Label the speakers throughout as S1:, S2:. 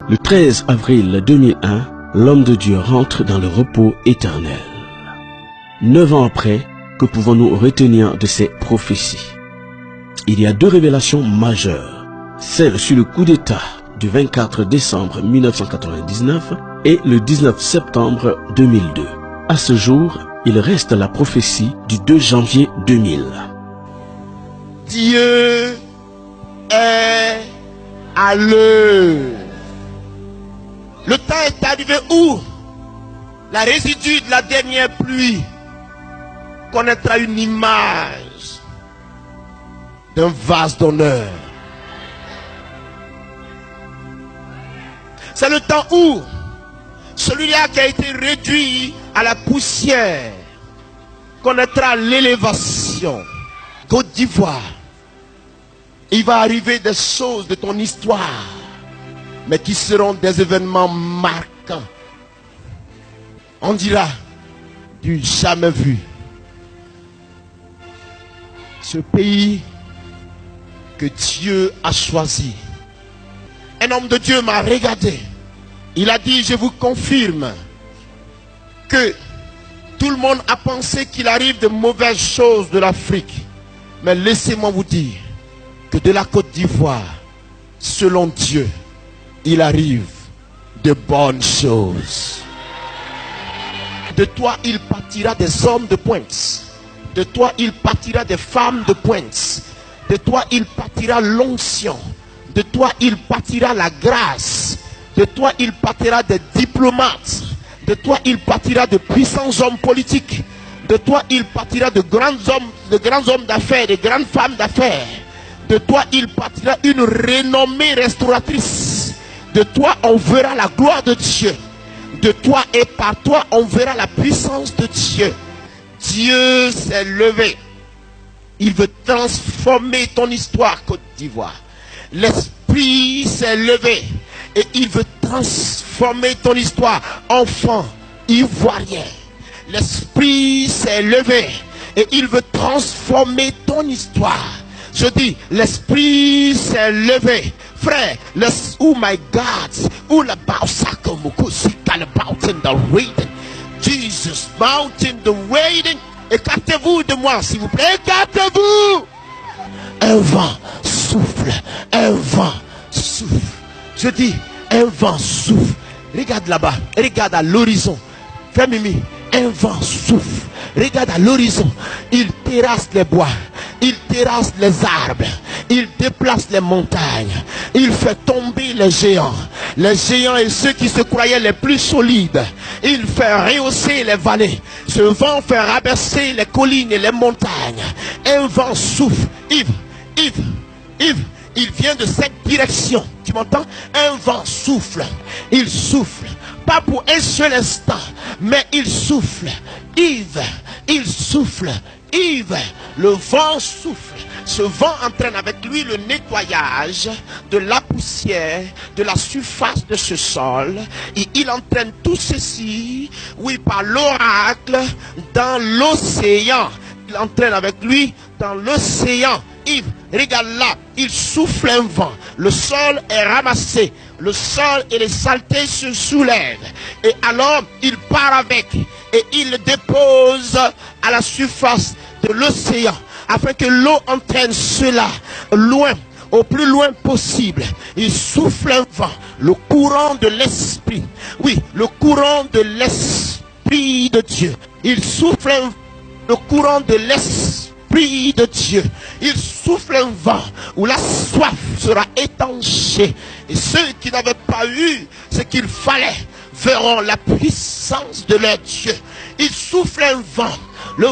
S1: Le 13 avril 2001, l'homme de Dieu rentre dans le repos éternel. 9 ans après, que pouvons-nous retenir de ces prophéties? Il y a deux révélations majeures. Celle sur le coup d'État du 24 décembre 1999 et le 19 septembre 2002. À ce jour, il reste la prophétie du 2 janvier 2000.
S2: Dieu est à l'œuvre. Le temps est arrivé où la résidue de la dernière pluie connaîtra une image d'un vase d'honneur. C'est le temps où celui-là qui a été réduit à la poussière connaîtra l'élévation. Côte d'Ivoire, il va arriver des choses de ton histoire, mais qui seront des événements marquants. On dira du jamais vu. Ce pays que Dieu a choisi. Un homme de Dieu m'a regardé. Il a dit, je vous confirme que tout le monde a pensé qu'il arrive de mauvaises choses de l'Afrique. Mais laissez-moi vous dire que de la Côte d'Ivoire, selon Dieu, il arrive de bonnes choses. De toi, il partira des hommes de pointe. De toi, il partira des femmes de pointe. De toi, il partira l'onction. De toi, il partira la grâce. De toi, il partira des diplomates. De toi, il partira de puissants hommes politiques. De toi, il partira de grands hommes d'affaires, de grandes femmes d'affaires. De toi, il partira une renommée restauratrice. De toi, on verra la gloire de Dieu. De toi et par toi, on verra la puissance de Dieu. Dieu s'est levé. Il veut transformer ton histoire, Côte d'Ivoire. L'Esprit s'est levé et il veut transformer ton histoire, enfant ivoirien. L'Esprit s'est levé et il veut transformer ton histoire. Je dis, l'Esprit s'est levé. Frère, oh my God, all about in the waiting. Jesus, mountain the waiting. Écartez-vous de moi, s'il vous plaît. Écartez-vous. Un vent souffle, un vent souffle. Je dis, un vent souffle. Regarde là-bas, regarde à l'horizon. Frère Mimi, un vent souffle. Regarde à l'horizon. Il terrasse les bois. Il terrasse les arbres. Il déplace les montagnes. Il fait tomber les géants. Les géants et ceux qui se croyaient les plus solides. Il fait rehausser les vallées. Ce vent fait rabaisser les collines et les montagnes. Un vent souffle. Yves, il vient de cette direction. Tu m'entends? Un vent souffle. Il souffle. Pas pour un seul instant, mais il souffle. Yves, il souffle. Yves, le vent souffle. Ce vent entraîne avec lui le nettoyage de la poussière, de la surface de ce sol. Et il entraîne tout ceci, oui, par l'oracle, dans l'océan. Il entraîne avec lui dans l'océan. Yves, regarde là, il souffle un vent. Le sol est ramassé. Le sol et les saletés se soulèvent. Et alors, il part avec. Et il le dépose à la surface de l'océan. Afin que l'eau entraîne cela loin, au plus loin possible. Il souffle un vent. Le courant de l'esprit. Oui, le courant de l'esprit de Dieu. Il souffle un vent. Le courant de l'esprit de Dieu. Il souffle un vent où la soif sera étanchée. Et ceux qui n'avaient pas eu ce qu'il fallait verront la puissance de leur Dieu. Il souffle un vent. Le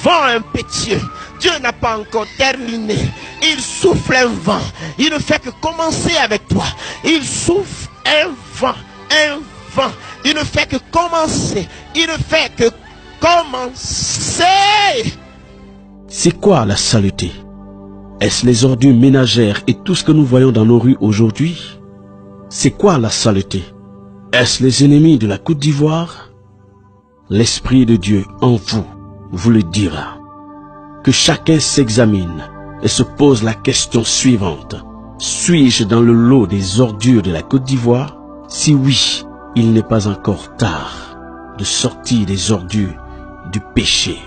S2: vent impétueux. Dieu n'a pas encore terminé. Il souffle un vent. Il ne fait que commencer avec toi. Il souffle un vent. Il ne fait que commencer. Il ne fait que commencer.
S1: C'est quoi la saleté? Est-ce les ordures ménagères et tout ce que nous voyons dans nos rues aujourd'hui? C'est quoi la saleté? Est-ce les ennemis de la Côte d'Ivoire? L'Esprit de Dieu en vous le dira. Que chacun s'examine et se pose la question suivante. Suis-je dans le lot des ordures de la Côte d'Ivoire? Si oui, il n'est pas encore tard de sortir des ordures du péché.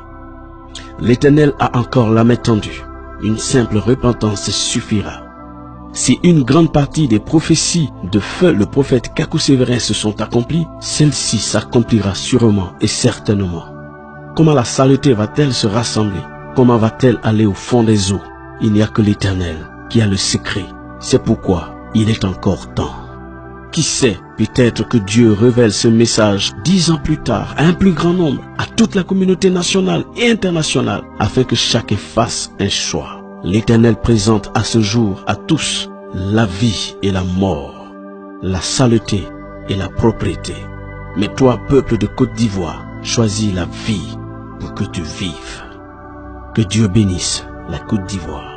S1: L'Éternel a encore la main tendue. Une simple repentance suffira. Si une grande partie des prophéties de feu le prophète Kakou Séverin se sont accomplies, celle-ci s'accomplira sûrement et certainement. Comment la saleté va-t-elle se rassembler? Comment va-t-elle aller au fond des eaux? Il n'y a que l'Éternel qui a le secret. C'est pourquoi il est encore temps. Qui sait, peut-être que Dieu révèle ce message 10 ans plus tard à un plus grand nombre, à toute la communauté nationale et internationale, afin que chacun fasse un choix. L'Éternel présente à ce jour à tous la vie et la mort, la saleté et la propriété. Mais toi, peuple de Côte d'Ivoire, choisis la vie pour que tu vives. Que Dieu bénisse la Côte d'Ivoire.